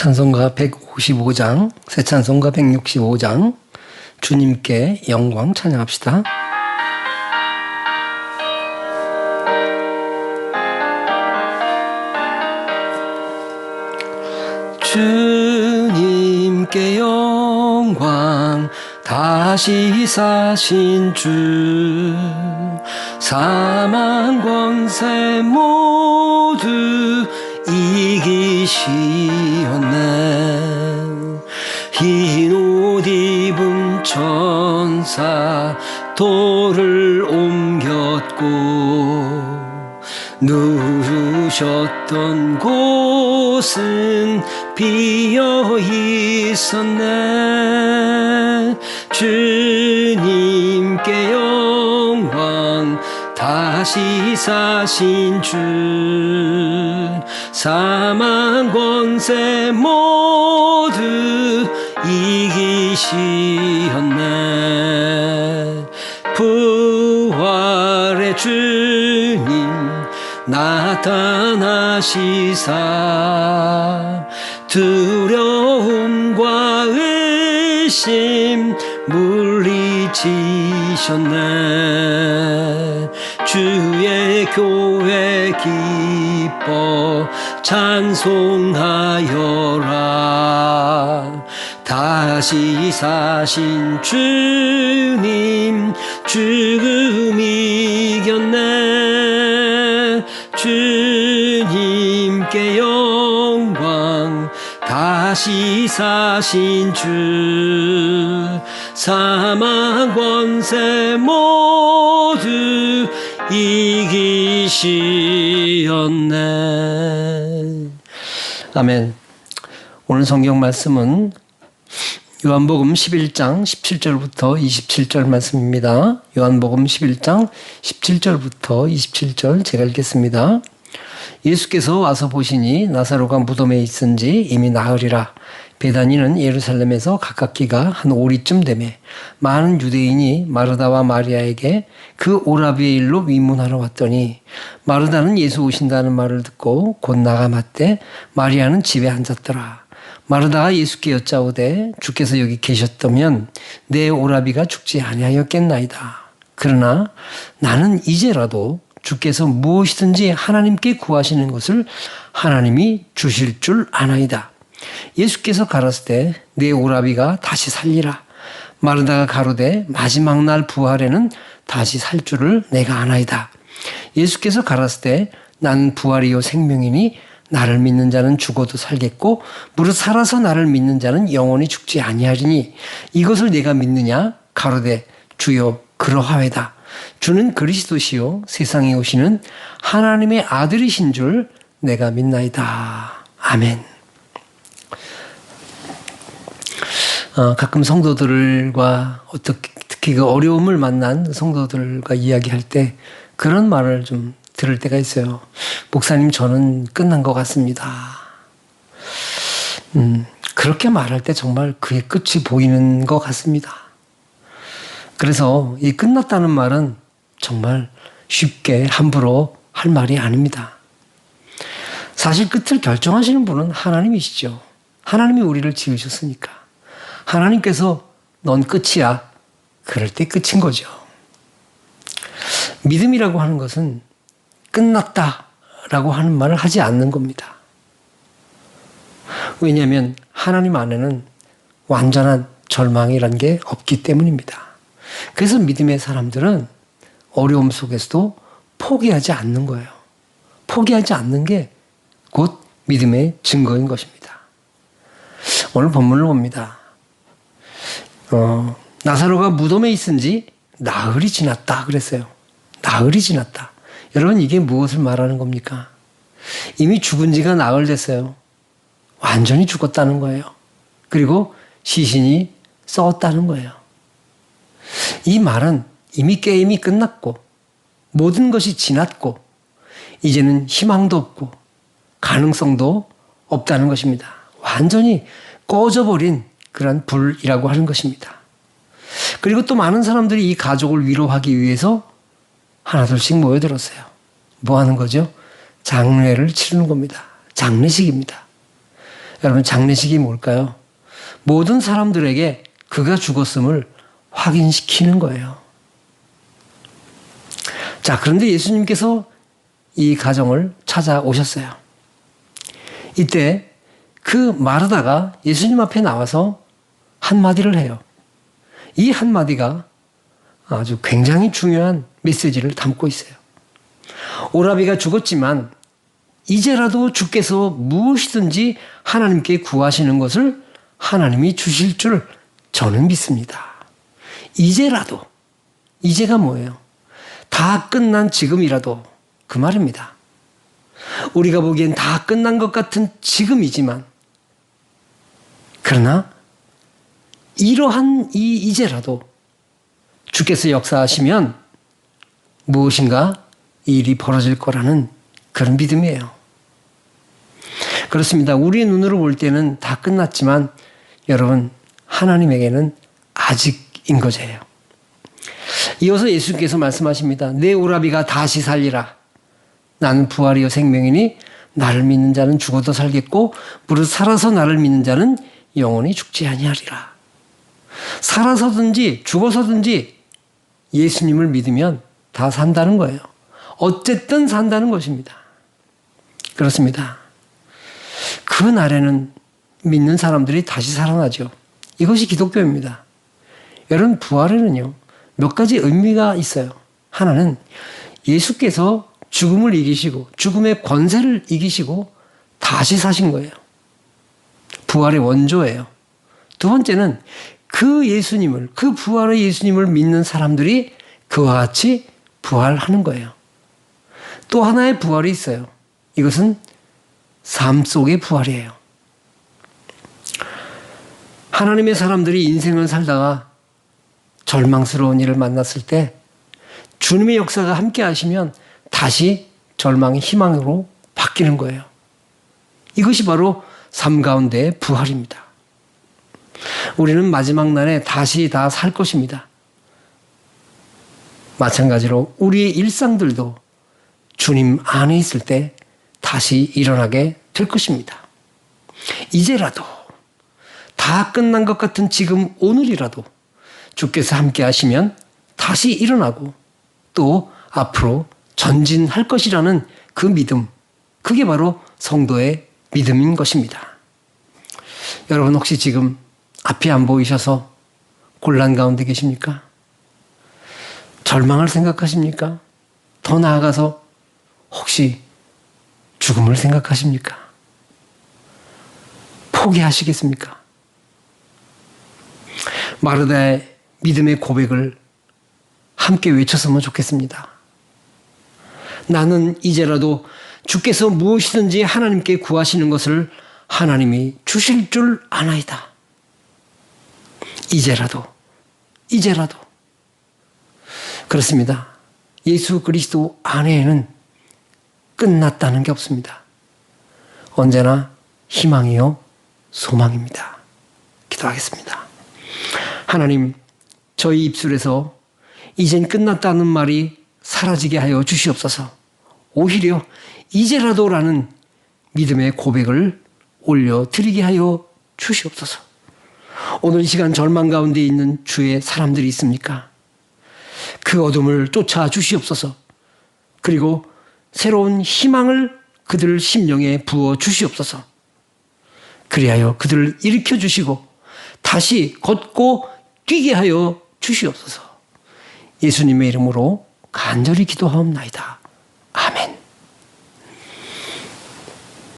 찬송가 155장, 새 찬송가 165장, 주님께 영광 찬양합시다. 주님께 영광, 다시 사신 주, 사망 권세 모두 이기시었네. 흰 옷 입은 천사 돌을 옮겼고, 누우셨던 곳은 비어 있었네. 주님께 영광, 다시 사신 주, 사망 권세 모두 이기시었네. 부활의 주님 나타나시사, 두려움과 의심 물리치셨네. 주의 교회 기뻐 찬송하여라. 다시 사신 주님 죽음 이겼네. 주님께 영광, 다시 사신 주, 사망 권세 모두 이기시었네. 아멘. 오늘 성경 말씀은 요한복음 11장 17절부터 27절 말씀입니다. 요한복음 11장 17절부터 27절 제가 읽겠습니다. 예수께서 와서 보시니 나사로가 무덤에 있은지 이미 나으리라. 베다니는 예루살렘에서 가깝기가 한 오리쯤 되매 많은 유대인이 마르다와 마리아에게 그 오라비의 일로 위문하러 왔더니, 마르다는 예수 오신다는 말을 듣고 곧 나가 맞되 마리아는 집에 앉았더라. 마르다가 예수께 여짜오되, 주께서 여기 계셨다면 내 오라비가 죽지 아니하였겠나이다. 그러나 나는 이제라도 주께서 무엇이든지 하나님께 구하시는 것을 하나님이 주실 줄 아나이다. 예수께서 가라사대 내 오라비가 다시 살리라. 마르다가 가로되 마지막 날 부활에는 다시 살 줄을 내가 아나이다. 예수께서 가라사대 나는 부활이요 생명이니 나를 믿는 자는 죽어도 살겠고 무릇 살아서 나를 믿는 자는 영원히 죽지 아니하리니 이것을 내가 믿느냐? 가로되 주여 그러하외다. 주는 그리스도시요 세상에 오시는 하나님의 아들이신 줄 내가 믿나이다. 아멘. 가끔 성도들과 특히 그 어려움을 만난 성도들과 이야기할 때 그런 말을 좀 들을 때가 있어요. 목사님, 저는 끝난 것 같습니다. 그렇게 말할 때 정말 그의 끝이 보이는 것 같습니다. 그래서 이 끝났다는 말은 정말 쉽게 함부로 할 말이 아닙니다. 사실 끝을 결정하시는 분은 하나님이시죠. 하나님이 우리를 지으셨으니까. 하나님께서 넌 끝이야. 그럴 때 끝인 거죠. 믿음이라고 하는 것은 끝났다라고 하는 말을 하지 않는 겁니다. 왜냐하면 하나님 안에는 완전한 절망이란 게 없기 때문입니다. 그래서 믿음의 사람들은 어려움 속에서도 포기하지 않는 거예요. 포기하지 않는 게 곧 믿음의 증거인 것입니다. 오늘 본문을 봅니다. 나사로가 무덤에 있은지 나흘이 지났다 그랬어요. 나흘이 지났다. 여러분, 이게 무엇을 말하는 겁니까? 이미 죽은 지가 나흘 됐어요. 완전히 죽었다는 거예요. 그리고 시신이 썩었다는 거예요. 이 말은 이미 게임이 끝났고 모든 것이 지났고 이제는 희망도 없고 가능성도 없다는 것입니다. 완전히 꺼져버린 그런 불이라고 하는 것입니다. 그리고 또 많은 사람들이 이 가족을 위로하기 위해서 하나둘씩 모여들었어요. 뭐 하는 거죠? 장례를 치르는 겁니다. 장례식입니다. 여러분, 장례식이 뭘까요? 모든 사람들에게 그가 죽었음을 확인시키는 거예요. 자, 그런데 예수님께서 이 가정을 찾아오셨어요. 이때 그 마르다가 예수님 앞에 나와서 한마디를 해요. 이 한마디가 아주 굉장히 중요한 메시지를 담고 있어요. 오라비가 죽었지만 이제라도 주께서 무엇이든지 하나님께 구하시는 것을 하나님이 주실 줄 저는 믿습니다. 이제라도, 이제가 뭐예요? 다 끝난 지금이라도 그 말입니다. 우리가 보기엔 다 끝난 것 같은 지금이지만, 그러나 이러한 이 이제라도 주께서 역사하시면 무엇인가 일이 벌어질 거라는 그런 믿음이에요. 그렇습니다. 우리의 눈으로 볼 때는 다 끝났지만 여러분, 하나님에게는 아직인 거예요. 이어서 예수께서 말씀하십니다. 내 오라비가 다시 살리라. 나는 부활이요 생명이니 나를 믿는 자는 죽어도 살겠고 무릇 살아서 나를 믿는 자는 영원히 죽지 아니하리라. 살아서든지 죽어서든지 예수님을 믿으면 다 산다는 거예요. 어쨌든 산다는 것입니다. 그렇습니다. 그 날에는 믿는 사람들이 다시 살아나죠. 이것이 기독교입니다. 여러분, 부활에는요, 몇 가지 의미가 있어요. 하나는 예수께서 죽음을 이기시고 죽음의 권세를 이기시고 다시 사신 거예요. 부활의 원조예요. 두 번째는 그 예수님을, 그 부활의 예수님을 믿는 사람들이 그와 같이 부활하는 거예요. 또 하나의 부활이 있어요. 이것은 삶 속의 부활이에요. 하나님의 사람들이 인생을 살다가 절망스러운 일을 만났을 때 주님의 역사가 함께 하시면 다시 절망이 희망으로 바뀌는 거예요. 이것이 바로 삶 가운데의 부활입니다. 우리는 마지막 날에 다시 다 살 것입니다. 마찬가지로 우리의 일상들도 주님 안에 있을 때 다시 일어나게 될 것입니다. 이제라도 다 끝난 것 같은 지금 오늘이라도 주께서 함께 하시면 다시 일어나고 또 앞으로 전진할 것이라는 그 믿음, 그게 바로 성도의 믿음인 것입니다. 여러분, 혹시 지금 앞이 안 보이셔서 곤란 가운데 계십니까? 절망을 생각하십니까? 더 나아가서 혹시 죽음을 생각하십니까? 포기하시겠습니까? 마르다의 믿음의 고백을 함께 외쳤으면 좋겠습니다. 나는 이제라도 주께서 무엇이든지 하나님께 구하시는 것을 하나님이 주실 줄 아나이다. 이제라도. 그렇습니다. 예수 그리스도 안에는 끝났다는 게 없습니다. 언제나 희망이요 소망입니다. 기도하겠습니다. 하나님, 저희 입술에서 이젠 끝났다는 말이 사라지게 하여 주시옵소서. 오히려 이제라도라는 믿음의 고백을 올려드리게 하여 주시옵소서. 오늘 이 시간 절망 가운데 있는 주의 사람들이 있습니까? 그 어둠을 쫓아 주시옵소서. 그리고 새로운 희망을 그들 심령에 부어 주시옵소서. 그리하여 그들을 일으켜 주시고 다시 걷고 뛰게 하여 주시옵소서. 예수님의 이름으로 간절히 기도하옵나이다.